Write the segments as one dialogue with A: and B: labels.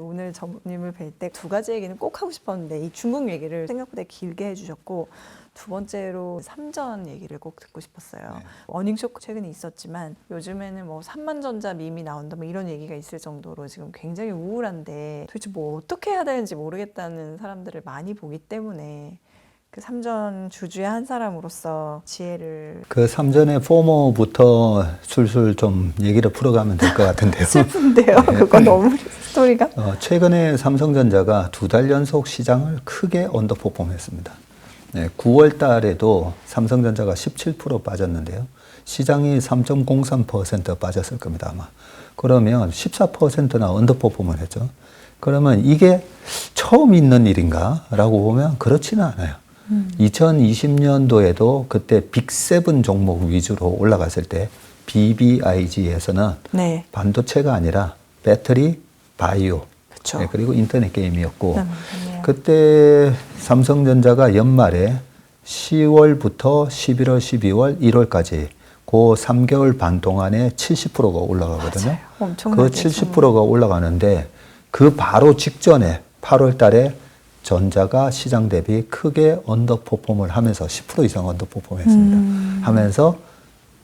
A: 오늘 전무님을 뵐 때 두 가지 얘기는 꼭 하고 싶었는데 이 중국 얘기를 생각보다 길게 해주셨고 두 번째로 삼전 얘기를 꼭 듣고 싶었어요.
B: 네.
A: 어닝쇼크 최근에 있었지만 요즘에는 뭐 삼만전자 밈이 나온다 뭐 이런 얘기가 있을 정도로 지금 굉장히 우울한데 도대체 뭐 어떻게 해야 되는지 모르겠다는 사람들을 많이 보기 때문에 그 삼전 주주의 한 사람으로서 지혜를
B: 그 삼전의 포모부터 술술 좀 얘기를 풀어가면 될 것 같은데요.
A: 슬픈데요. 그건 너무 스토리가.
B: 최근에 삼성전자가 2달 연속 시장을 크게 언더퍼폼했습니다. 네, 9월 달에도 삼성전자가 17% 빠졌는데요. 시장이 3.03% 빠졌을 겁니다, 아마. 그러면 14%나 언더퍼폼을 했죠. 그러면 이게 처음 있는 일인가? 라고 보면 그렇지는 않아요. 2020년도에도 그때 빅7 종목 위주로 올라갔을 때 BBIG에서는
A: 네.
B: 반도체가 아니라 배터리, 바이오,
A: 그쵸.
B: 네, 그리고 인터넷 게임이었고
A: 맞네요.
B: 그때 삼성전자가 연말에 10월부터 11월, 12월, 1월까지 그 3개월 반 동안에 70%가 올라가거든요.
A: 맞아요. 엄청나게
B: 그 70%가 올라가는데 그 바로 직전에 8월 달에 전자가 시장 대비 크게 언더퍼폼을 하면서 10% 이상 언더퍼폼했습니다. 하면서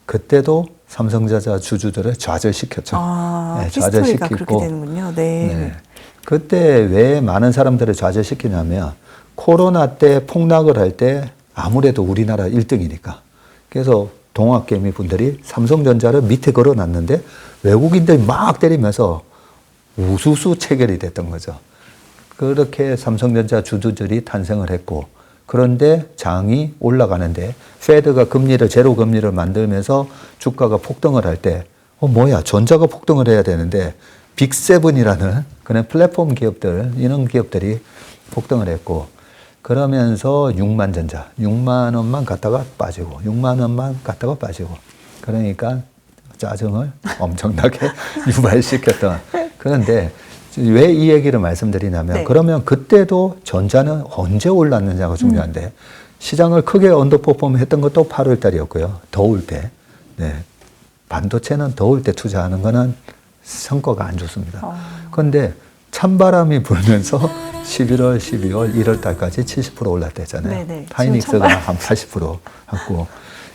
B: 그때도 삼성전자 주주들을 좌절시켰죠.
A: 아,
B: 네,
A: 히스토리가 그렇게 되는군요. 네.
B: 네. 그때 왜 많은 사람들을 좌절시키냐면 코로나 때 폭락을 할 때 아무래도 우리나라 1등이니까. 그래서 동학개미 분들이 삼성전자를 밑에 걸어놨는데 외국인들이 막 때리면서 우수수 체결이 됐던 거죠. 그렇게 삼성전자 주주들이 탄생을 했고 그런데 장이 올라가는데 페드가 금리를 제로 금리를 만들면서 주가가 폭등을 할 때 뭐야 전자가 폭등을 해야 되는데 빅7이라는 그런 플랫폼 기업들 이런 기업들이 폭등을 했고 그러면서 6만 전자 6만 원만 갔다가 빠지고 6만 원만 갔다가 빠지고 그러니까 짜증을 엄청나게 유발시켰던 그런데 왜 이 얘기를 말씀드리냐면
A: 네.
B: 그러면 그때도 전자는 언제 올랐느냐가 중요한데 시장을 크게 언더퍼폼 했던 것도 8월 달이었고요. 더울 때. 네. 반도체는 더울 때 투자하는 거는 성과가 안 좋습니다. 그런데 찬바람이 불면서 11월, 12월, 1월 달까지 70% 올랐대잖아요.
A: 네네.
B: 하이닉스가 한 80% 하고.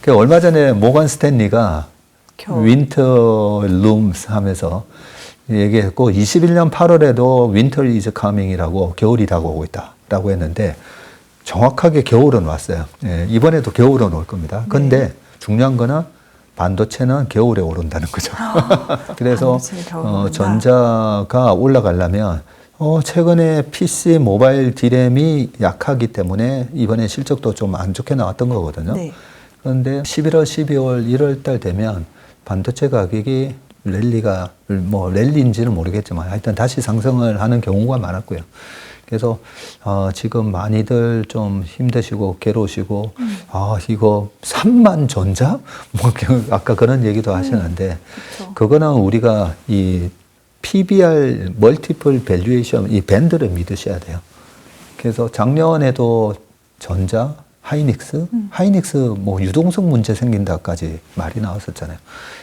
B: 얼마 전에 모건 스탠리가 윈터 룸스 하면서 얘기했고 21년 8월에도 윈터 이즈 카밍이라고 겨울이 다가오고 있다라고 했는데 정확하게 겨울은 왔어요. 예, 이번에도 겨울은 올 겁니다. 근데 중요한 거는 반도체는 겨울에 오른다는 거죠. 그래서 전자가 올라가려면 최근에 PC 모바일 디램이 약하기 때문에 이번에 실적도 좀 안 좋게 나왔던 거거든요.
A: 네.
B: 그런데 11월, 12월, 1월 달 되면 반도체 가격이 랠리가 랠리인지는 모르겠지만 하여튼 다시 상승을 하는 경우가 많았고요. 그래서 지금 많이들 좀 힘드시고 괴로우시고 이거 3만 전자? 아까 그런 얘기도 하셨는데 그거는 우리가 이 PBR 멀티플 밸류에이션 이 밴드를 믿으셔야 돼요. 그래서 작년에도 전자 하이닉스 뭐 유동성 문제 생긴다까지 말이 나왔었잖아요.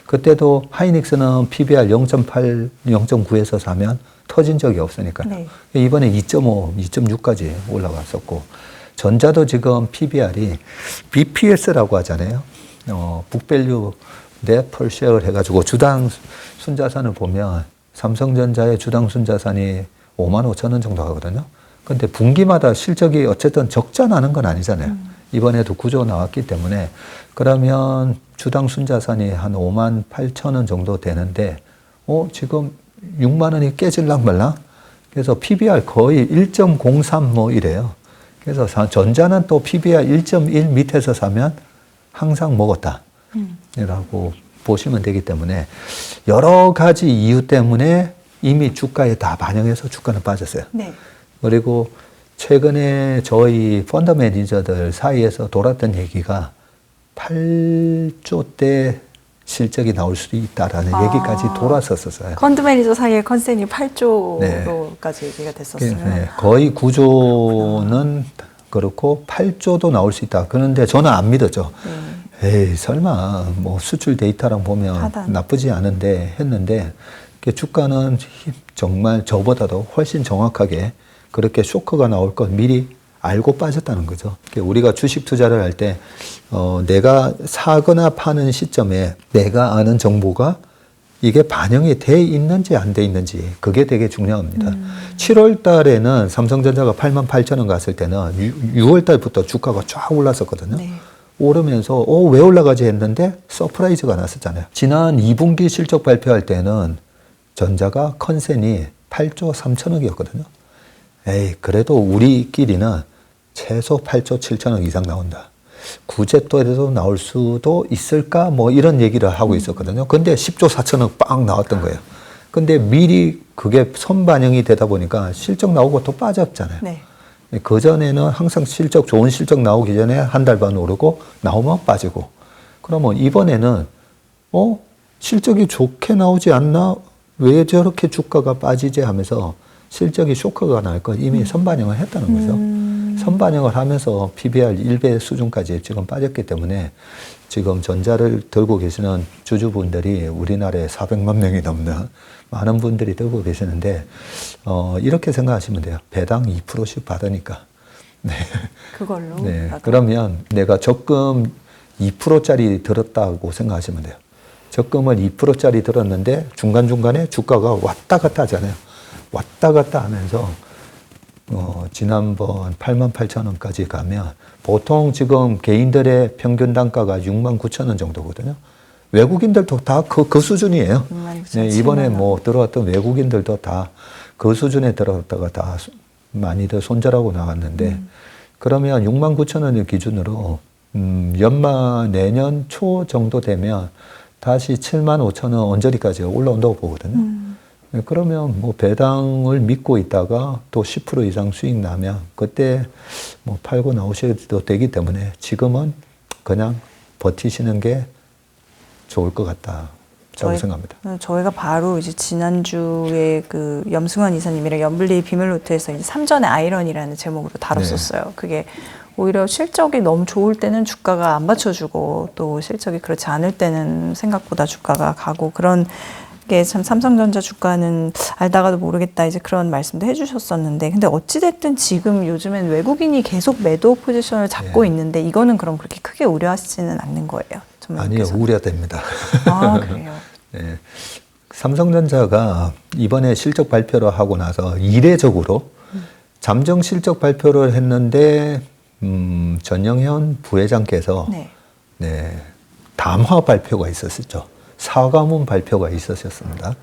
B: 그때도 하이닉스는 PBR 0.8, 0.9에서 사면 터진 적이 없으니까 네. 이번에 2.5, 2.6까지 올라갔었고 전자도 지금 PBR이 BPS라고 하잖아요. 북밸류 대 펄쉐어를 해가지고 주당 순자산을 보면 삼성전자의 주당 순자산이 5만 5천 원 정도 하거든요. 근데 분기마다 실적이 어쨌든 적자 나는 건 아니잖아요. 이번에도 구조 나왔기 때문에 그러면 주당 순자산이 한 5만 8천 원 정도 되는데 지금 6만 원이 깨질랑 말랑 그래서 PBR 거의 1.03 뭐 이래요. 그래서 전자는 또 PBR 1.1 밑에서 사면 항상 먹었다 라고 보시면 되기 때문에 여러 가지 이유 때문에 이미 주가에 다 반영해서 주가는 빠졌어요.
A: 네.
B: 그리고 최근에 저희 펀드 매니저들 사이에서 돌았던 얘기가 8조 대 실적이 나올 수도 있다라는 얘기까지 돌았었어요.
A: 펀드 매니저 사이에 컨센이 8조로까지 얘기가 됐었어요.
B: 네, 거의 9조는 그렇고 8조도 나올 수 있다. 그런데 저는 안 믿었죠. 에이 설마 뭐 수출 데이터랑 보면 나쁘지 않은데 했는데 주가는 정말 저보다도 훨씬 정확하게 그렇게 쇼크가 나올 것 미리 알고 빠졌다는 거죠. 우리가 주식 투자를 할 때 내가 사거나 파는 시점에 내가 아는 정보가 이게 반영이 돼 있는지 안 돼 있는지 그게 되게 중요합니다. 7월 달에는 삼성전자가 88,000원 갔을 때는 6월 달부터 주가가 쫙 올랐었거든요.
A: 네.
B: 오르면서 왜 올라가지 했는데 서프라이즈가 났었잖아요. 지난 2분기 실적 발표할 때는 전자가 컨센이 8조 3천억이었거든요. 에이, 그래도 우리끼리는 최소 8조 7천억 이상 나온다. 구제도에도 나올 수도 있을까? 뭐 이런 얘기를 하고 있었거든요. 근데 10조 4천억 빵 나왔던 거예요. 근데 미리 그게 선반영이 되다 보니까 실적 나오고 또 빠졌잖아요.
A: 네.
B: 그전에는 항상 좋은 실적 나오기 전에 한 달 반 오르고 나오면 빠지고. 그러면 이번에는 실적이 좋게 나오지 않나? 왜 저렇게 주가가 빠지지 하면서 실적이 쇼크가 날 걸 이미 선반영을 했다는 거죠. 선반영을 하면서 PBR 1배 수준까지 지금 빠졌기 때문에 지금 전자를 들고 계시는 주주분들이 우리나라에 400만 명이 넘는 많은 분들이 들고 계시는데 이렇게 생각하시면 돼요. 배당 2%씩 받으니까. 네.
A: 그걸로.
B: 네. 그러면 내가 적금 2%짜리 들었다고 생각하시면 돼요. 적금을 2%짜리 들었는데 중간중간에 주가가 왔다 갔다 하잖아요. 왔다 갔다 하면서 지난번 88,000원까지 가면 보통 지금 개인들의 평균 단가가 69,000원 정도거든요. 외국인들도 다 그 수준이에요. 네, 이번에 뭐 들어왔던 외국인들도 다 그 수준에 들어갔다가 다 많이들 손절하고 나왔는데 그러면 69,000원을 기준으로 내년 초 정도 되면 다시 75,000원 언저리까지 올라온다고 보거든요. 그러면 뭐 배당을 믿고 있다가 또 10% 이상 수익 나면 그때 뭐 팔고 나오셔도 되기 때문에 지금은 그냥 버티시는 게 좋을 것 같다라고 생각합니다.
A: 저희가 바로 이제 지난주에 그 염승환 이사님이랑 연블리 비밀노트에서 이제 삼전의 아이러니라는 제목으로 다뤘었어요. 네. 그게 오히려 실적이 너무 좋을 때는 주가가 안 받쳐주고 또 실적이 그렇지 않을 때는 생각보다 주가가 가고 그런 게 참 삼성전자 주가는 알다가도 모르겠다 이제 그런 말씀도 해주셨었는데 근데 어찌됐든 지금 요즘엔 외국인이 계속 매도 포지션을 잡고 있는데 이거는 그럼 그렇게 크게 우려하시지는 않는 거예요?
B: 아니요, 우려됩니다.
A: 아, 그래요?
B: 네. 삼성전자가 이번에 실적 발표를 하고 나서 이례적으로 잠정 실적 발표를 했는데 전영현 부회장께서 네, 담화 발표가 있었었죠. 사과문 발표가 있었습니다.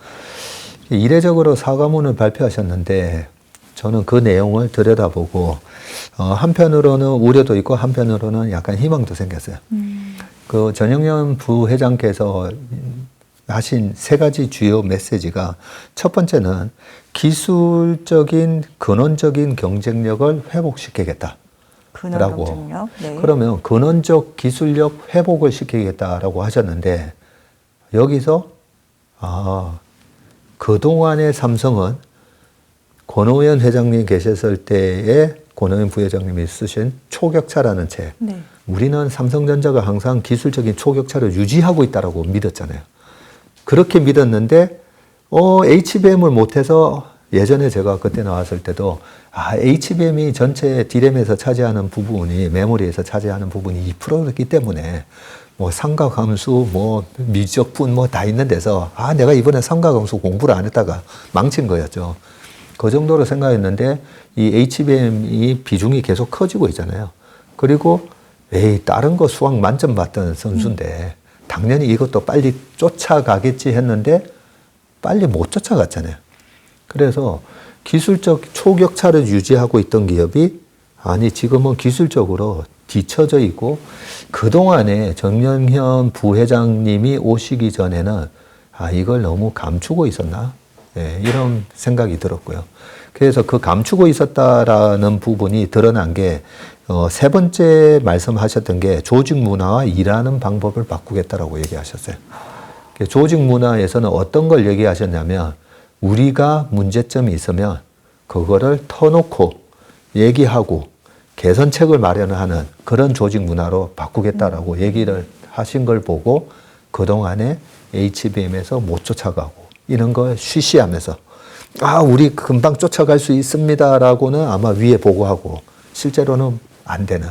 B: 이례적으로 사과문을 발표하셨는데 저는 그 내용을 들여다보고 한편으로는 우려도 있고 한편으로는 약간 희망도 생겼어요. 그 전영현 부회장께서 하신 세 가지 주요 메시지가 첫 번째는 기술적인 근원적인 경쟁력을 회복시키겠다. 라고.
A: 네.
B: 그러면 근원적 기술력 회복을 시키겠다라고 하셨는데 여기서 그동안의 삼성은 권오현 회장님 계셨을 때에 권오현 부회장님이 쓰신 초격차라는 책.
A: 네.
B: 우리는 삼성전자가 항상 기술적인 초격차를 유지하고 있다고 믿었잖아요. 그렇게 믿었는데 HBM을 못해서 예전에 제가 그때 나왔을 때도 HBM이 전체 D램에서 차지하는 부분이 메모리에서 차지하는 부분이 2%였기 때문에 뭐 삼각함수, 뭐 미적분 뭐 다 있는 데서 내가 이번에 삼각함수 공부를 안 했다가 망친 거였죠. 그 정도로 생각했는데 이 HBM이 비중이 계속 커지고 있잖아요. 그리고 다른 거 수학 만점 받던 선수인데 당연히 이것도 빨리 쫓아가겠지 했는데 빨리 못 쫓아갔잖아요. 그래서 기술적 초격차를 유지하고 있던 기업이 지금은 기술적으로 뒤처져 있고 그동안에 전영현 부회장님이 오시기 전에는 이걸 너무 감추고 있었나? 네, 이런 생각이 들었고요. 그래서 그 감추고 있었다라는 부분이 드러난 게 세 번째 말씀하셨던 게 조직 문화와 일하는 방법을 바꾸겠다라고 얘기하셨어요. 조직 문화에서는 어떤 걸 얘기하셨냐면 우리가 문제점이 있으면 그거를 터놓고 얘기하고 개선책을 마련하는 그런 조직 문화로 바꾸겠다라고 얘기를 하신 걸 보고 그동안에 HBM에서 못 쫓아가고 이런 걸 쉬쉬하면서 우리 금방 쫓아갈 수 있습니다라고는 아마 위에 보고하고 실제로는 안 되는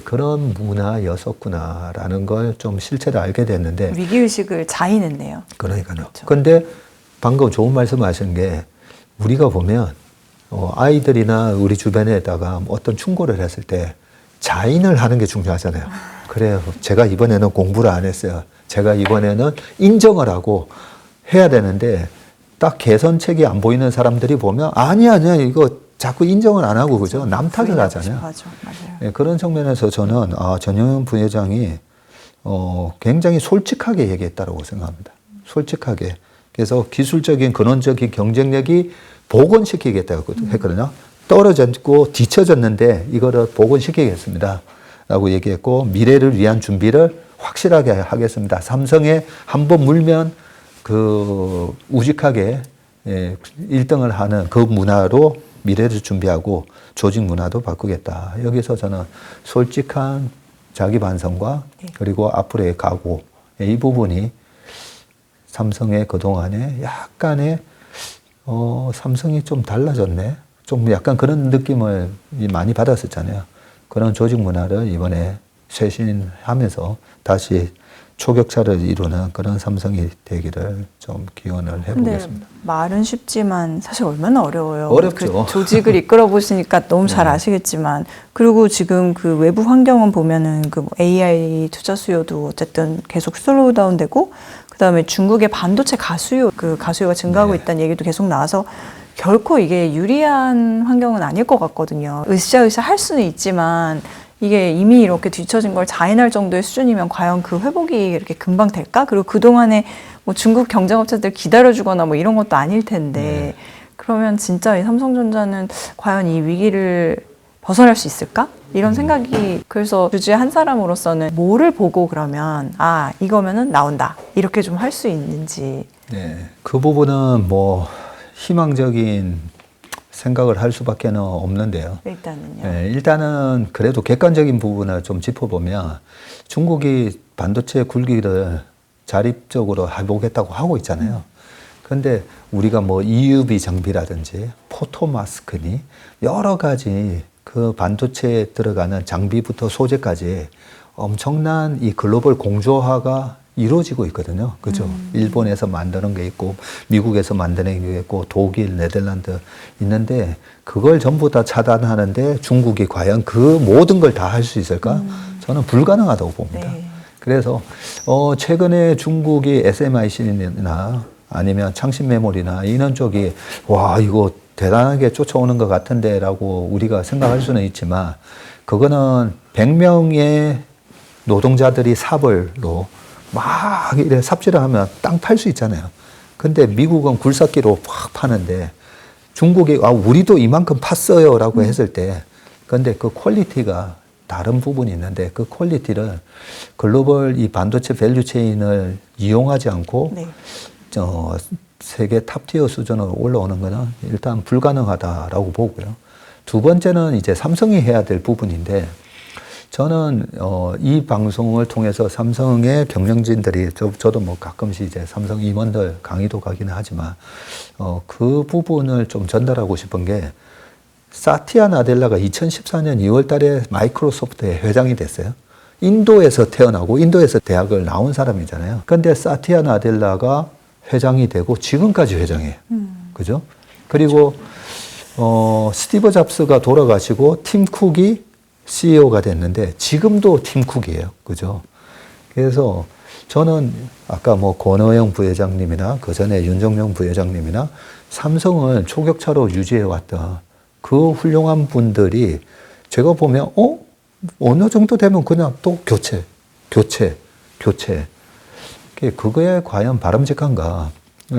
B: 그런 문화였었구나라는 걸 좀 실체를 알게 됐는데
A: 위기의식을 자인했네요.
B: 그러니까요.
A: 그렇죠.
B: 근데 방금 좋은 말씀 하신 게 우리가 보면 아이들이나 우리 주변에다가 어떤 충고를 했을 때 자인을 하는 게 중요하잖아요. 그래요. 제가 이번에는 공부를 안 했어요. 제가 이번에는 인정을 하고 해야 되는데 딱 개선책이 안 보이는 사람들이 보면 아니야 이거 자꾸 인정을 안 하고 그죠? 남 탓을 하잖아요.
A: 맞아, 맞아요.
B: 네, 그런 측면에서 저는 전영현 부회장이 굉장히 솔직하게 얘기했다고 생각합니다. 솔직하게. 그래서 기술적인 근원적인 경쟁력이 복원시키겠다고 했거든요. 떨어졌고 뒤처졌는데 이거를 복원시키겠습니다. 라고 얘기했고 미래를 위한 준비를 확실하게 하겠습니다. 삼성에 한번 물면 그 우직하게 1등을 하는 그 문화로 미래를 준비하고 조직 문화도 바꾸겠다. 여기서 저는 솔직한 자기 반성과 그리고 앞으로의 각오 이 부분이 삼성의 그동안에 약간의 삼성이 좀 달라졌네. 좀 약간 그런 느낌을 많이 받았었잖아요. 그런 조직 문화를 이번에 쇄신하면서 다시 초격차를 이루는 그런 삼성이 되기를 좀 기원을 해보겠습니다.
A: 말은 쉽지만 사실 얼마나 어려워요.
B: 어렵죠.
A: 그 조직을 이끌어 보시니까 너무 잘 아시겠지만 그리고 지금 그 외부 환경은 보면은 그 AI 투자 수요도 어쨌든 계속 슬로우다운 되고 그다음에 중국의 반도체 가수요 그 가수요가 증가하고 있다는 얘기도 계속 나와서 결코 이게 유리한 환경은 아닐 것 같거든요. 으쌰으쌰 할 수는 있지만 이게 이미 이렇게 뒤처진 걸 자인할 정도의 수준이면 과연 그 회복이 이렇게 금방 될까? 그리고 그동안에 뭐 중국 경쟁업체들 기다려주거나 뭐 이런 것도 아닐 텐데 그러면 진짜 이 삼성전자는 과연 이 위기를 벗어날 수 있을까? 이런 생각이 그래서 주주의 한 사람으로서는 뭐를 보고 그러면 이거면은 나온다 이렇게 좀 할 수 있는지.
B: 네, 그 부분은 뭐 희망적인 생각을 할 수밖에 없는데요.
A: 일단은요.
B: 네, 일단은 그래도 객관적인 부분을 좀 짚어보면 중국이 반도체 굴기를 자립적으로 해보겠다고 하고 있잖아요. 그런데 우리가 뭐 EUV 장비라든지 포토마스크니 여러 가지 그 반도체에 들어가는 장비부터 소재까지 엄청난 이 글로벌 공조화가 이루어지고 있거든요. 그죠? 일본에서 만드는 게 있고, 미국에서 만드는 게 있고, 독일, 네덜란드 있는데, 그걸 전부 다 차단하는데 중국이 과연 그 모든 걸 다 할 수 있을까? 저는 불가능하다고 봅니다.
A: 네.
B: 그래서, 최근에 중국이 SMIC나 아니면 창신 메모리나 이런 쪽이, 이거 대단하게 쫓아오는 것 같은데 라고 우리가 생각할 수는 있지만, 그거는 100명의 노동자들이 사벌로 막 이래 삽질을 하면 땅 팔 수 있잖아요. 근데 미국은 굴삭기로 확 파는데 중국이 우리도 이만큼 팠어요 라고 했을 때 근데 그 퀄리티가 다른 부분이 있는데 그 퀄리티를 글로벌 이 반도체 밸류 체인을 이용하지 않고 세계 탑티어 수준으로 올라오는 거는 일단 불가능하다라고 보고요. 두 번째는 이제 삼성이 해야 될 부분인데 저는 이 방송을 통해서 삼성의 경영진들이 저도 뭐 가끔씩 이제 삼성 임원들 강의도 가기는 하지만 그 부분을 좀 전달하고 싶은 게 사티아 나델라가 2014년 2월 달에 마이크로소프트의 회장이 됐어요. 인도에서 태어나고 인도에서 대학을 나온 사람이잖아요. 근데 사티아 나델라가 회장이 되고 지금까지 회장이에요. 그죠? 그리고 스티브 잡스가 돌아가시고 팀 쿡이 CEO가 됐는데 지금도 팀 쿡이에요. 그죠? 그래서 저는 아까 뭐 권호영 부회장님이나 그 전에 윤정명 부회장님이나 삼성을 초격차로 유지해 왔던 그 훌륭한 분들이 제가 보면 어느 정도 되면 그냥 또 교체. 그거에 과연 바람직한가?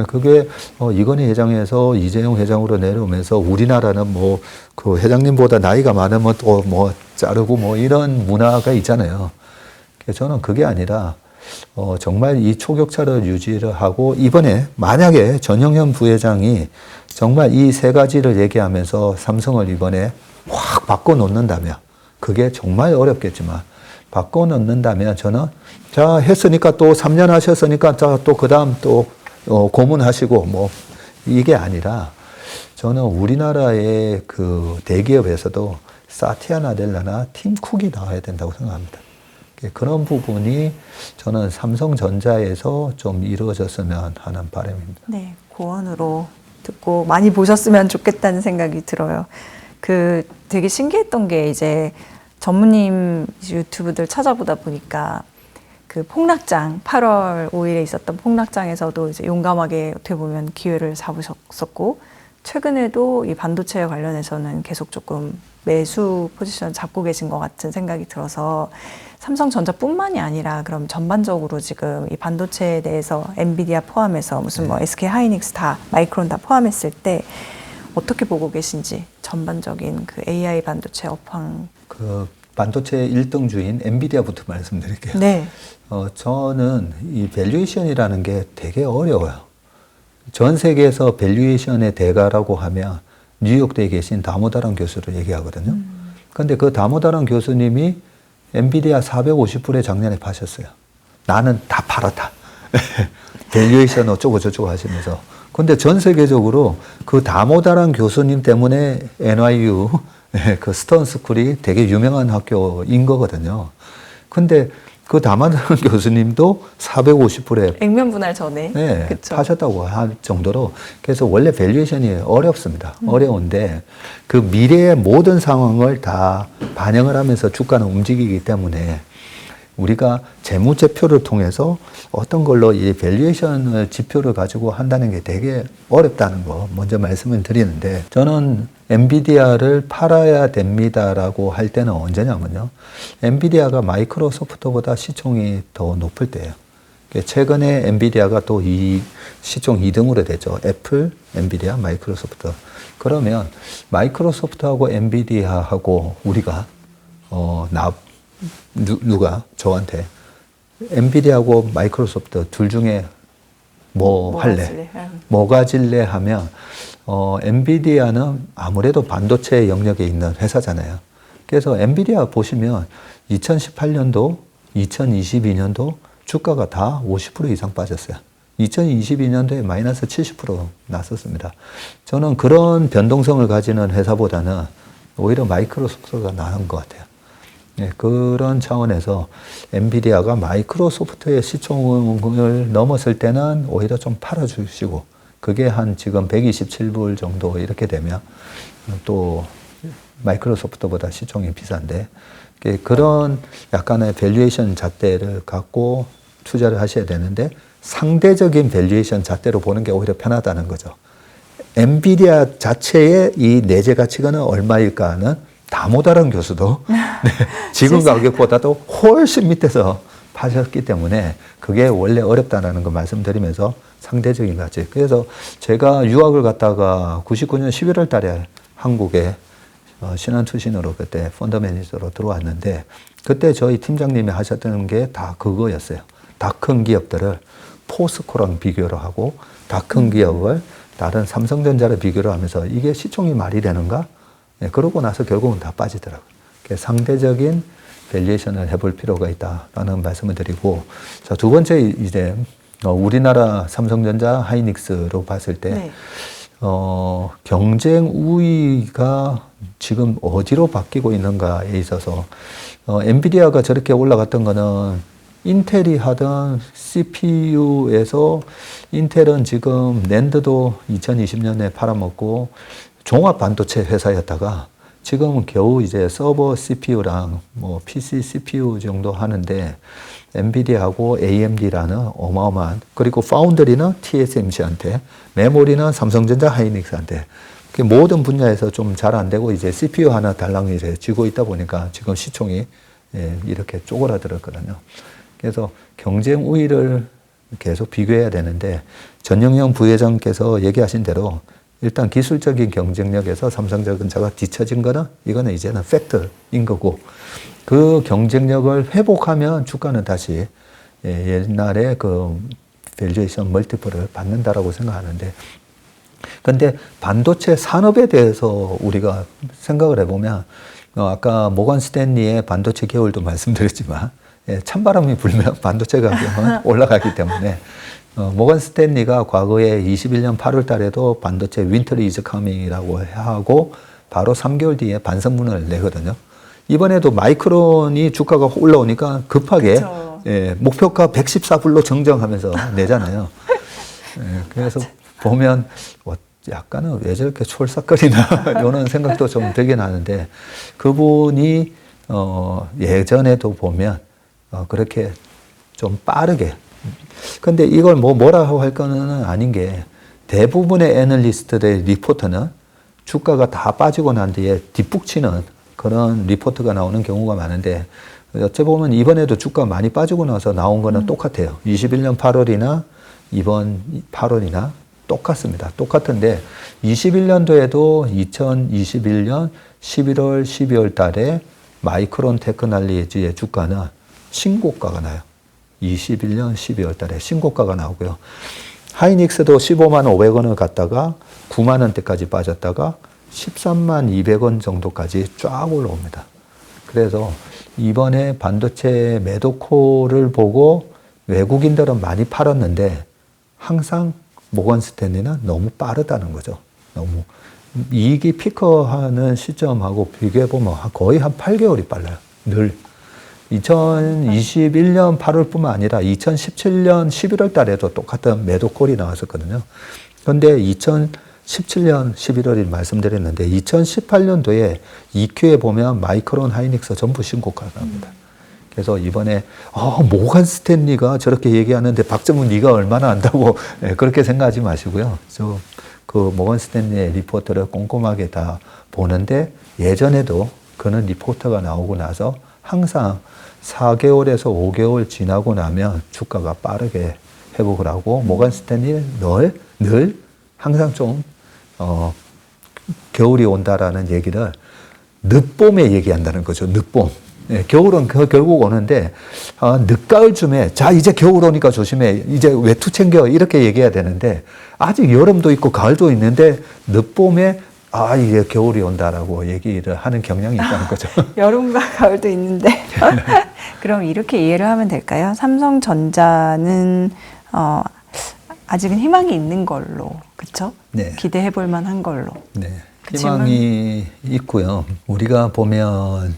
B: 그게 이건희 회장에서 이재용 회장으로 내려오면서 우리나라는 뭐 그 회장님보다 나이가 많으면 또 뭐 자르고 뭐 이런 문화가 있잖아요. 저는 그게 아니라 정말 이 초격차를 유지를 하고 이번에 만약에 전영현 부회장이 정말 이 세 가지를 얘기하면서 삼성을 이번에 확 바꿔놓는다면 그게 정말 어렵겠지만 바꿔놓는다면 저는 자 했으니까 또 3년 하셨으니까 자 또 그다음 또 고문하시고 뭐 이게 아니라 저는 우리나라의 그 대기업에서도 사티아 나델라나 팀 쿡이 나와야 된다고 생각합니다. 그런 부분이 저는 삼성전자에서 좀 이루어졌으면 하는 바람입니다.
A: 네, 고언으로 듣고 많이 보셨으면 좋겠다는 생각이 들어요. 그 되게 신기했던 게 이제 전무님 유튜브들 찾아보다 보니까 그 폭락장 8월 5일에 있었던 폭락장에서도 이제 용감하게 어떻게 보면 기회를 잡으셨었고 최근에도 이 반도체에 관련해서는 계속 조금 매수 포지션 잡고 계신 것 같은 생각이 들어서 삼성전자뿐만이 아니라 그럼 전반적으로 지금 이 반도체에 대해서 엔비디아 포함해서 무슨 뭐 SK 하이닉스 다 마이크론 다 포함했을 때 어떻게 보고 계신지 전반적인 그 AI 반도체 업황.
B: 그 반도체 1등 주인 엔비디아부터 말씀드릴게요.
A: 네.
B: 저는 이 밸류에이션이라는 게 되게 어려워요. 전 세계에서 밸류에이션의 대가라고 하면 뉴욕대에 계신 다모다란 교수를 얘기하거든요. 근데 그 다모다란 교수님이 엔비디아 450불에 작년에 파셨어요. 나는 다 팔았다. 밸류에이션 어쩌고 저쩌고 하시면서. 근데 전 세계적으로 그 다모다란 교수님 때문에 NYU 그 스턴 스쿨이 되게 유명한 학교인 거거든요. 근데 그 다모다란 교수님도 450불에
A: 액면 분할 전에
B: 네,
A: 그쵸?
B: 파셨다고 할 정도로 그래서 원래 밸류에이션이 어렵습니다. 어려운데 그 미래의 모든 상황을 다 반영을 하면서 주가는 움직이기 때문에 우리가 재무제표를 통해서 어떤 걸로 이 밸류에이션을 지표를 가지고 한다는 게 되게 어렵다는 거 먼저 말씀을 드리는데 저는 엔비디아를 팔아야 됩니다라고 할 때는 언제냐면요. 엔비디아가 마이크로소프트보다 시총이 더 높을 때예요. 최근에 엔비디아가 또 이 시총 2등으로 되죠. 애플, 엔비디아, 마이크로소프트. 그러면 마이크로소프트하고 엔비디아하고 우리가 누가 저한테 엔비디아하고 마이크로소프트 둘 중에 뭐 할래? 뭐 가질래 하면 엔비디아는 아무래도 반도체 영역에 있는 회사잖아요. 그래서 엔비디아 보시면 2018년도, 2022년도 주가가 다 50% 이상 빠졌어요. 2022년도에 마이너스 70% 났었습니다. 저는 그런 변동성을 가지는 회사보다는 오히려 마이크로소프트가 나은 것 같아요. 네, 그런 차원에서 엔비디아가 마이크로소프트의 시총을 넘었을 때는 오히려 좀 팔아주시고 그게 한 지금 127불 정도 이렇게 되면 또 마이크로소프트보다 시총이 비싼데 그런 약간의 밸류에이션 잣대를 갖고 투자를 하셔야 되는데 상대적인 밸류에이션 잣대로 보는 게 오히려 편하다는 거죠. 엔비디아 자체의 이 내재 가치가는 얼마일까는 다모다란 교수도 네, 지금 가격보다도 훨씬 밑에서 파셨기 때문에 그게 원래 어렵다는 거 말씀드리면서 상대적인 가치. 그래서 제가 유학을 갔다가 99년 11월 달에 한국에 신한투신으로 그때 펀드 매니저로 들어왔는데 그때 저희 팀장님이 하셨던 게 다 그거였어요. 다 큰 기업들을 포스코랑 비교를 하고 다 큰 기업을 다른 삼성전자를 비교를 하면서 이게 시총이 말이 되는가? 네, 그러고 나서 결국은 다 빠지더라고요. 상대적인 밸류에이션을 해볼 필요가 있다라는 말씀을 드리고, 자, 두 번째 이제 우리나라 삼성전자 하이닉스로 봤을 때,
A: 네.
B: 경쟁 우위가 지금 어디로 바뀌고 있는가에 있어서, 엔비디아가 저렇게 올라갔던 거는 인텔이 하던 CPU에서 인텔은 지금 낸드도 2020년에 팔아먹고 종합 반도체 회사였다가 지금은 겨우 이제 서버 CPU랑 뭐 PC CPU 정도 하는데 엔비디아하고 AMD라는 어마어마한 그리고 파운드리는 TSMC한테 메모리는 삼성전자 하이닉스한테 모든 분야에서 좀 잘 안 되고 이제 CPU 하나 달랑 이제 쥐고 있다 보니까 지금 시총이 이렇게 쪼그라들었거든요. 그래서 경쟁 우위를 계속 비교해야 되는데 전영영 부회장께서 얘기하신 대로 일단 기술적인 경쟁력에서 삼성전자가 뒤처진 거는 이거는 이제는 팩트인 거고 그 경쟁력을 회복하면 주가는 다시 옛날에 그 밸류에이션 멀티플을 받는다라고 생각하는데 근데 반도체 산업에 대해서 우리가 생각을 해보면 아까 모건 스탠리의 반도체 겨울도 말씀드렸지만 찬바람이 불면 반도체 가격은 올라가기 때문에 모건 스탠리가 과거에 21년 8월 달에도 반도체 윈터 이즈 커밍이라고 하고 바로 3개월 뒤에 반성문을 내거든요. 이번에도 마이크론이 주가가 올라오니까 급하게
A: 그쵸.
B: 목표가 114불로 정정하면서 내잖아요. 그래서 보면 약간은 왜 저렇게 촐싹거리나 이런 생각도 좀 들긴 하는데 그분이 예전에도 보면 그렇게 좀 빠르게 근데 이걸 뭐라고 할 거는 아닌 게 대부분의 애널리스트들의 리포트는 주가가 다 빠지고 난 뒤에 뒷북치는 그런 리포트가 나오는 경우가 많은데 어찌 보면 이번에도 주가 많이 빠지고 나서 나온 거는 똑같아요. 21년 8월이나 이번 8월이나 똑같습니다. 똑같은데 21년도에도 2021년 11월, 12월 달에 마이크론 테크놀로지의 주가는 신고가가 나요. 21년 12월 달에 신고가가 나오고요. 하이닉스도 15만 500원을 갔다가 9만 원대까지 빠졌다가 13만 200원 정도까지 쫙 올라옵니다. 그래서 이번에 반도체 매도콜을 보고 외국인들은 많이 팔았는데 항상 모건 스탠리는 너무 빠르다는 거죠. 너무 이익이 피크하는 시점하고 비교해보면 거의 한 8개월이 빨라요. 늘. 2021년 8월뿐만 아니라 2017년 11월 달에도 똑같은 매도콜이 나왔었거든요. 그런데 2017년 11월에 말씀드렸는데 2018년도에 EQ에 보면 마이크론, 하이닉스 전부 신고가가 나옵니다. 그래서 이번에 모건 스탠리가 저렇게 얘기하는데 박정훈 네가 얼마나 안다고 그렇게 생각하지 마시고요. 그 모건 스탠리의 리포트를 꼼꼼하게 다 보는데 예전에도 그런 리포트가 나오고 나서 항상 4개월에서 5개월 지나고 나면 주가가 빠르게 회복을 하고 모건 스탠리 늘 항상 좀 겨울이 온다라는 얘기를 늦봄에 얘기한다는 거죠. 늦봄. 겨울은 결국 오는데 늦가을쯤에 자 이제 겨울 오니까 조심해 이제 외투 챙겨 이렇게 얘기해야 되는데 아직 여름도 있고 가을도 있는데 늦봄에 이제 겨울이 온다라고 얘기를 하는 경향이 있다는 거죠.
A: 여름과 가을도 있는데 그럼 이렇게 이해를 하면 될까요? 삼성전자는 아직은 희망이 있는 걸로, 그렇죠?
B: 네.
A: 기대해 볼 만한 걸로.
B: 네,
A: 그치만,
B: 희망이 있고요. 우리가 보면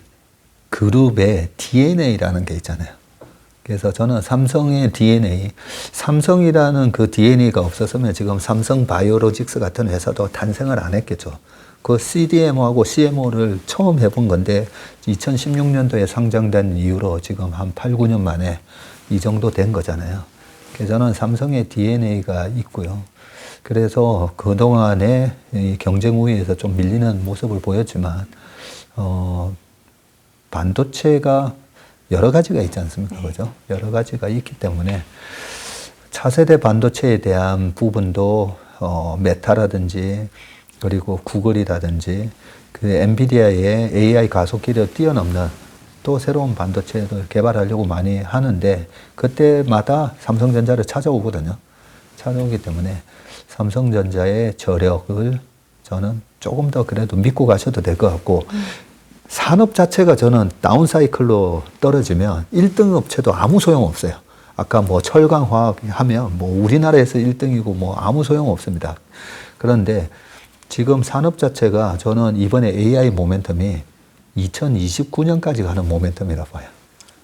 B: 그룹의 DNA라는 게 있잖아요. 그래서 저는 삼성의 DNA, 삼성이라는 그 DNA가 없었으면 지금 삼성 바이오로직스 같은 회사도 탄생을 안 했겠죠. 그 CDMO하고 CMO를 처음 해본 건데 2016년도에 상장된 이후로 지금 한 8, 9년 만에 이 정도 된 거잖아요. 그래서 저는 삼성의 DNA가 있고요. 그래서 그동안에 이 경쟁 우위에서 좀 밀리는 모습을 보였지만 반도체가 여러 가지가 있지 않습니까? 그죠? 여러 가지가 있기 때문에 차세대 반도체에 대한 부분도 메타라든지 그리고 구글이라든지 그 엔비디아의 AI 가속기를 뛰어넘는 또 새로운 반도체를 개발하려고 많이 하는데 그때마다 삼성전자를 찾아오거든요. 찾아오기 때문에 삼성전자의 저력을 저는 조금 더 그래도 믿고 가셔도 될 것 같고 산업 자체가 저는 다운사이클로 떨어지면 1등 업체도 아무 소용 없어요. 아까 뭐 철강화학 하면 뭐 우리나라에서 1등이고 뭐 아무 소용 없습니다. 그런데 지금 산업 자체가 저는 이번에 AI 모멘텀이 2029년까지 가는 모멘텀이라고 봐요.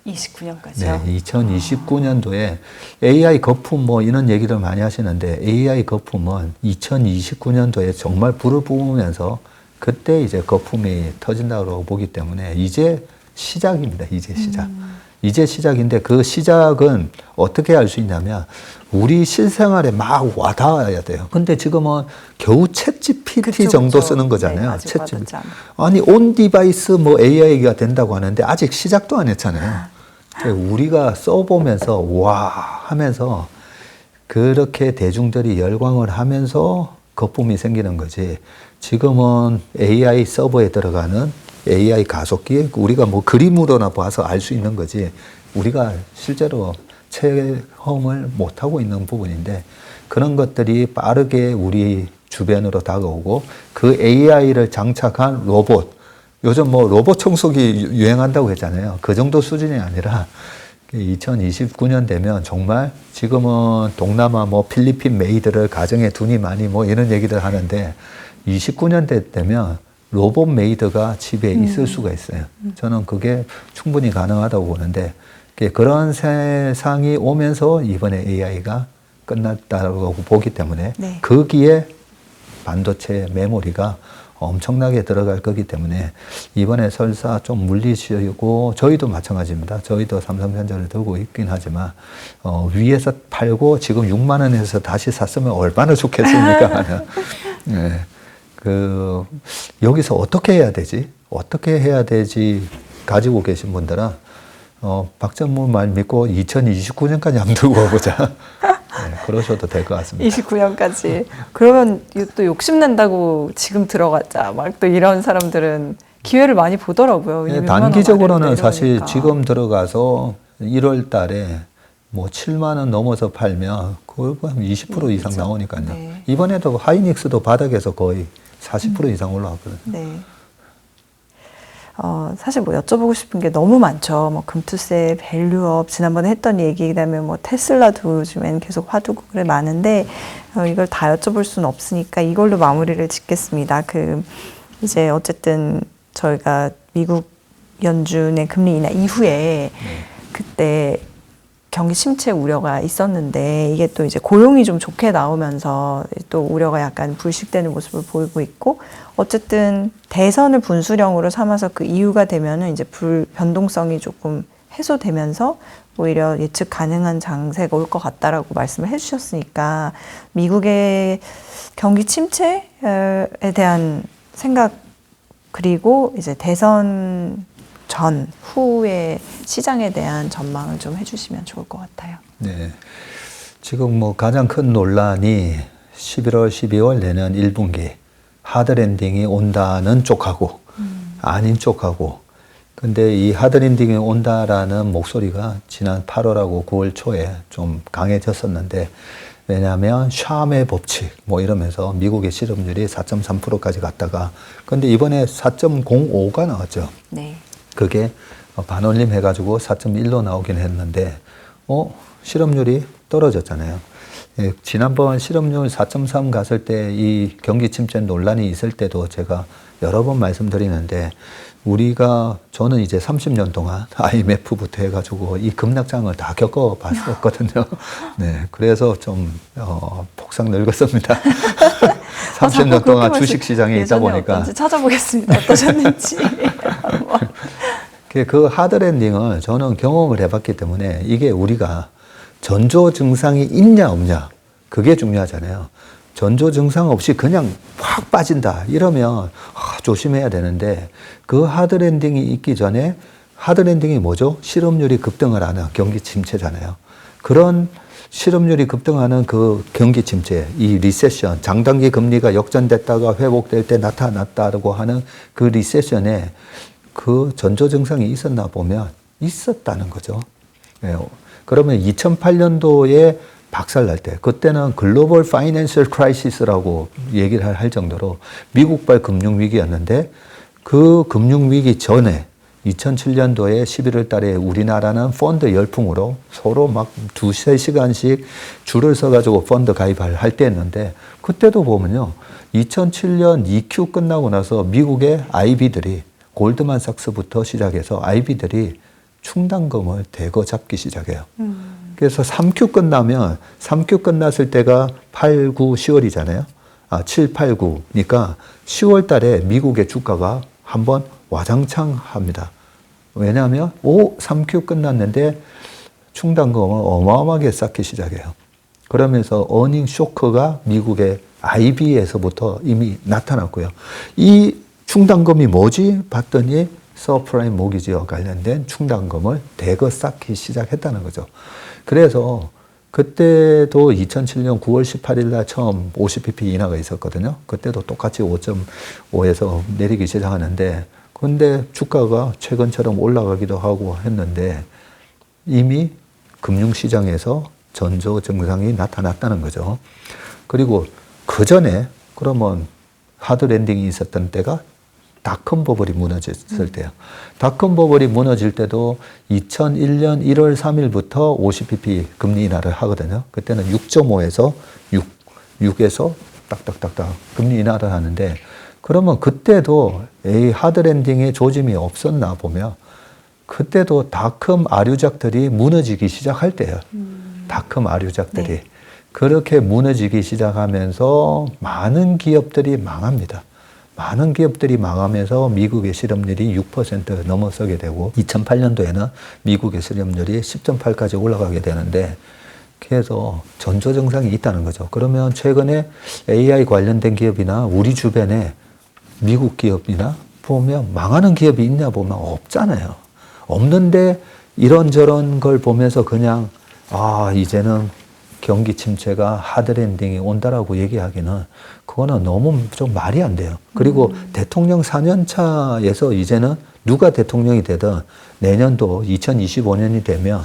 A: 29년까지요?
B: 네, 2029년도에 AI 거품 뭐 이런 얘기를 많이 하시는데 AI 거품은 2029년도에 정말 불을 뿜으면서 그때 이제 거품이 터진다고 보기 때문에 이제 시작입니다. 이제 시작. 이제 시작인데 그 시작은 어떻게 할 수 있냐면 우리 실생활에 막 와닿아야 돼요. 근데 지금은 겨우 챗 GPT 정도 쓰는 거잖아요.
A: 네,
B: 챗 GPT. 아니 온 디바이스 뭐 AI가 된다고 하는데 아직 시작도 안 했잖아요. 우리가 써보면서 와 하면서 그렇게 대중들이 열광을 하면서 거품이 생기는 거지. 지금은 AI 서버에 들어가는 AI 가속기 우리가 뭐 그림으로나 봐서 알 수 있는 거지 우리가 실제로 체험을 못하고 있는 부분인데 그런 것들이 빠르게 우리 주변으로 다가오고 그 AI를 장착한 로봇 요즘 뭐 로봇 청소기 유행한다고 했잖아요. 그 정도 수준이 아니라 2029년 되면 정말 지금은 동남아 뭐 필리핀 메이드를 가정에 두니 마니 뭐 이런 얘기들 하는데 29년 되면 로봇 메이드가 집에 있을 수가 있어요. 저는 그게 충분히 가능하다고 보는데 그런 세상이 오면서 이번에 AI가 끝났다고 보기 때문에
A: 네.
B: 거기에 반도체 메모리가 엄청나게 들어갈 거기 때문에 이번에 설사 좀 물리시고 저희도 마찬가지입니다. 저희도 삼성전자를 들고 있긴 하지만 위에서 팔고 지금 6만 원에서 다시 샀으면 얼마나 좋겠습니까? 하는. 네. 여기서 어떻게 해야 되지? 어떻게 해야 되지? 가지고 계신 분들은 박 전무 말 믿고 2029년까지 한번 두고 와보자. 네, 그러셔도 될 것 같습니다.
A: 29년까지. 그러면 또 욕심낸다고 지금 들어가자. 막 또 이런 사람들은 기회를 많이 보더라고요.
B: 네, 단기적으로는 사실 지금 들어가서 1월 달에 뭐 7만 원 넘어서 팔면 그거 20% 이상
A: 그렇죠.
B: 나오니까요.
A: 네.
B: 이번에도 하이닉스도 바닥에서 거의 40% 이상 올라왔거든요.
A: 네. 사실 뭐 여쭤보고 싶은 게 너무 많죠. 뭐 금투세, 밸류업, 지난번에 했던 얘기, 그다음에 뭐 테슬라도 요즘엔 계속 화두고 그래 많은데 이걸 다 여쭤볼 수는 없으니까 이걸로 마무리를 짓겠습니다. 이제 어쨌든 저희가 미국 연준의 금리 인하 이후에 그때 경기 침체 우려가 있었는데 이게 또 이제 고용이 좀 좋게 나오면서 또 우려가 약간 불식되는 모습을 보이고 있고 어쨌든 대선을 분수령으로 삼아서 그 이유가 되면은 이제 변동성이 조금 해소되면서 오히려 예측 가능한 장세가 올 것 같다라고 말씀을 해주셨으니까 미국의 경기 침체에 대한 생각 그리고 이제 대선 전, 후의 시장에 대한 전망을 좀 해주시면 좋을 것 같아요.
B: 네. 지금 뭐 가장 큰 논란이 11월, 12월 내년 1분기 하드랜딩이 온다는 쪽하고 아닌 쪽하고 근데 이 하드랜딩이 온다라는 목소리가 지난 8월하고 9월 초에 좀 강해졌었는데 왜냐하면 샴의 법칙 뭐 이러면서 미국의 실업률이 4.3%까지 갔다가 근데 이번에 4.05가 나왔죠.
A: 네.
B: 그게 반올림 해가지고 4.1로 나오긴 했는데, 실업률이 떨어졌잖아요. 예, 지난번 실업률 4.3 갔을 때 이 경기 침체 논란이 있을 때도 제가 여러 번 말씀드리는데, 저는 이제 30년 동안 IMF부터 해가지고 이 급락장을 다 겪어봤었거든요. 네, 그래서 좀, 폭삭 늙었습니다. 30년 동안 주식시장에 있다 보니까.
A: 어떤지 찾아보겠습니다. 어떠셨는지.
B: 그 하드랜딩을 저는 경험을 해봤기 때문에 이게 우리가 전조 증상이 있냐 없냐 그게 중요하잖아요. 전조 증상 없이 그냥 확 빠진다 이러면 조심해야 되는데 그 하드랜딩이 있기 전에 하드랜딩이 뭐죠? 실업률이 급등을 하는 경기 침체잖아요. 그런 실업률이 급등하는 그 경기 침체, 이 리세션, 장단기 금리가 역전됐다가 회복될 때 나타났다고 하는 그 리세션에 그 전조 증상이 있었나 보면 있었다는 거죠. 예, 그러면 2008년도에 박살날 때, 그때는 글로벌 파이낸셜 크라이시스라고 얘기를 할 정도로 미국발 금융위기였는데 그 금융위기 전에 2007년도에 11월 달에 우리나라는 펀드 열풍으로 서로 막 2~3시간씩 줄을 서가지고 펀드 가입을 할 때였는데 그때도 보면요. 2007년 EQ 끝나고 나서 미국의 IB들이 골드만삭스부터 시작해서 IB들이 충당금을 대거 잡기 시작해요. 그래서 3Q 끝나면 3Q 끝났을 때가 8, 9, 10월이잖아요. 7, 8, 9니까 10월 달에 미국의 주가가 한번 와장창 합니다. 왜냐하면 3Q 끝났는데 충당금을 어마어마하게 쌓기 시작해요. 그러면서 어닝 쇼크가 미국의 IB에서부터 이미 나타났고요. 이 충당금이 뭐지? 봤더니 서프라임 모기지와 관련된 충당금을 대거 쌓기 시작했다는 거죠. 그래서 그때도 2007년 9월 18일 날 처음 50bp 인하가 있었거든요. 그때도 똑같이 5.5에서 내리기 시작하는데 근데 주가가 최근처럼 올라가기도 하고 했는데 이미 금융시장에서 전조 증상이 나타났다는 거죠. 그리고 그 전에 그러면 하드 랜딩이 있었던 때가 닷컴 버블이 무너졌을 때요. 닷컴 버블이 무너질 때도 2001년 1월 3일부터 50bp 금리 인하를 하거든요. 그때는 6.5에서 6에서 딱딱딱딱 금리 인하를 하는데, 그러면 그때도 이 하드랜딩의 조짐이 없었나 보면 그때도 닷컴 아류작들이 무너지기 시작할 때예요. 닷컴 아류작들이.
A: 네.
B: 그렇게 무너지기 시작하면서 많은 기업들이 망합니다. 많은 기업들이 망하면서 미국의 실업률이 6% 넘어서게 되고 2008년도에는 미국의 실업률이 10.8까지 올라가게 되는데, 그래서 전조증상이 있다는 거죠. 그러면 최근에 AI 관련된 기업이나 우리 주변에 미국 기업이나 보면 망하는 기업이 있냐 보면 없잖아요. 없는데 이런저런 걸 보면서 그냥 이제는 경기 침체가 하드랜딩이 온다라고 얘기하기는 그거는 너무 좀 말이 안 돼요. 그리고 대통령 4년 차에서 이제는 누가 대통령이 되든 내년도 2025년이 되면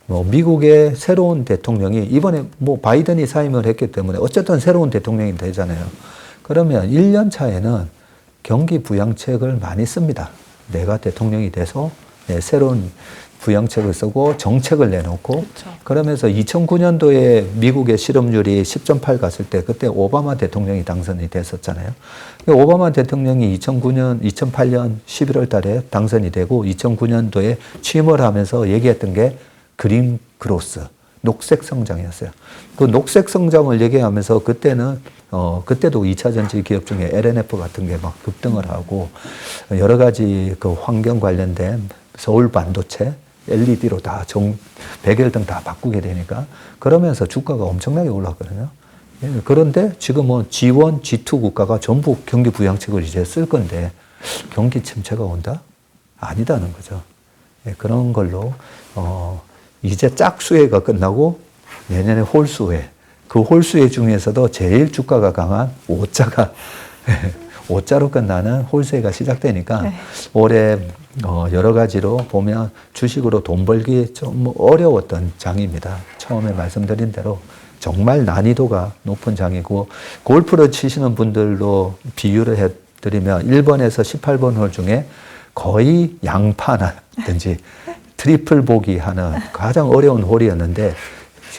B: 미국의 새로운 대통령이 이번에 바이든이 사임을 했기 때문에 어쨌든 새로운 대통령이 되잖아요. 그러면 1년 차에는 경기 부양책을 많이 씁니다. 내가 대통령이 돼서 새로운 부양책을 쓰고 정책을 내놓고,
A: 그렇죠.
B: 그러면서 2009년도에 미국의 실업률이 10.8 갔을 때 그때 오바마 대통령이 당선이 됐었잖아요. 오바마 대통령이 2008년 11월 달에 당선이 되고 2009년도에 취임을 하면서 얘기했던 게 그린 그로스, 녹색 성장이었어요. 그 녹색 성장을 얘기하면서 그때는 그때도 2차 전지 기업 중에 LNF 같은 게 막 급등을 하고 여러 가지 그 환경 관련된 서울 반도체, LED로 다 백열등 다 바꾸게 되니까 그러면서 주가가 엄청나게 올랐거든요. 그런데 지금은 G1, G2 국가가 전부 경기 부양책을 이제 쓸 건데 경기 침체가 온다? 아니다는 거죠. 그런 걸로 이제 짝수회가 끝나고 내년에 홀수회, 그 홀수회 중에서도 제일 주가가 강한 오자가 오자로 끝나는 홀수회가 시작되니까
A: 네.
B: 올해 여러 가지로 보면 주식으로 돈 벌기 좀 어려웠던 장입니다. 처음에 말씀드린 대로 정말 난이도가 높은 장이고, 골프를 치시는 분들로 비유를 해드리면 1번에서 18번 홀 중에 거의 양파라든지 트리플 보기 하는 가장 어려운 홀이었는데,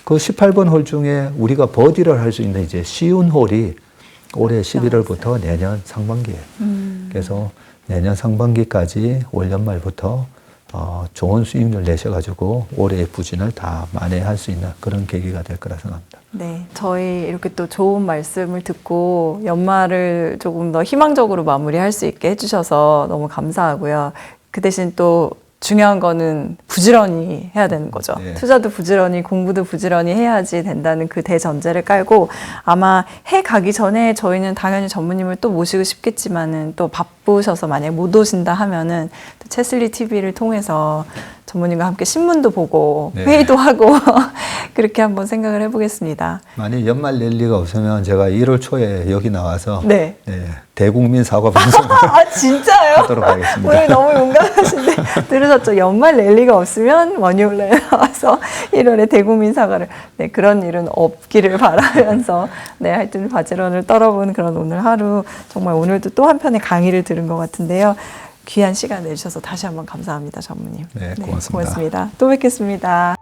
B: 그 18번 홀 중에 우리가 버디를 할 수 있는 이제 쉬운 홀이 올해 11월부터 내년 상반기예요. 그래서 내년 상반기까지 올 연말부터 좋은 수익률 내셔가지고 올해의 부진을 다 만회할 수 있는 그런 계기가 될 거라 생각합니다.
A: 네, 저희 이렇게 또 좋은 말씀을 듣고 연말을 조금 더 희망적으로 마무리할 수 있게 해주셔서 너무 감사하고요. 그 대신 또 중요한 거는 부지런히 해야 되는 거죠.
B: 네.
A: 투자도 부지런히, 공부도 부지런히 해야지 된다는 그 대전제를 깔고, 아마 해 가기 전에 저희는 당연히 전무님을 또 모시고 싶겠지만은 또 바쁘셔서 만약에 못 오신다 하면은 또 채슬리 TV를 통해서 전무님과 함께 신문도 보고
B: 네.
A: 회의도 하고 그렇게 한번 생각을 해보겠습니다.
B: 만약 연말 랠리가 없으면 제가 1월 초에 여기 나와서
A: 네.
B: 대국민 사과 방송을
A: 아, 진짜요?
B: 하도록 하겠습니다.
A: 오늘 너무 용감하신데 들으셨죠? 연말 랠리가 없으면 원유올라에 나와서 1월에 대국민 사과를, 그런 일은 없기를 바라면서 하여튼 바지런을 떨어본 그런 오늘 하루, 정말 오늘도 또 한편의 강의를 들은 것 같은데요. 귀한 시간 내주셔서 다시 한번 감사합니다, 전무님.
B: 네, 고맙습니다.
A: 고맙습니다. 또 뵙겠습니다.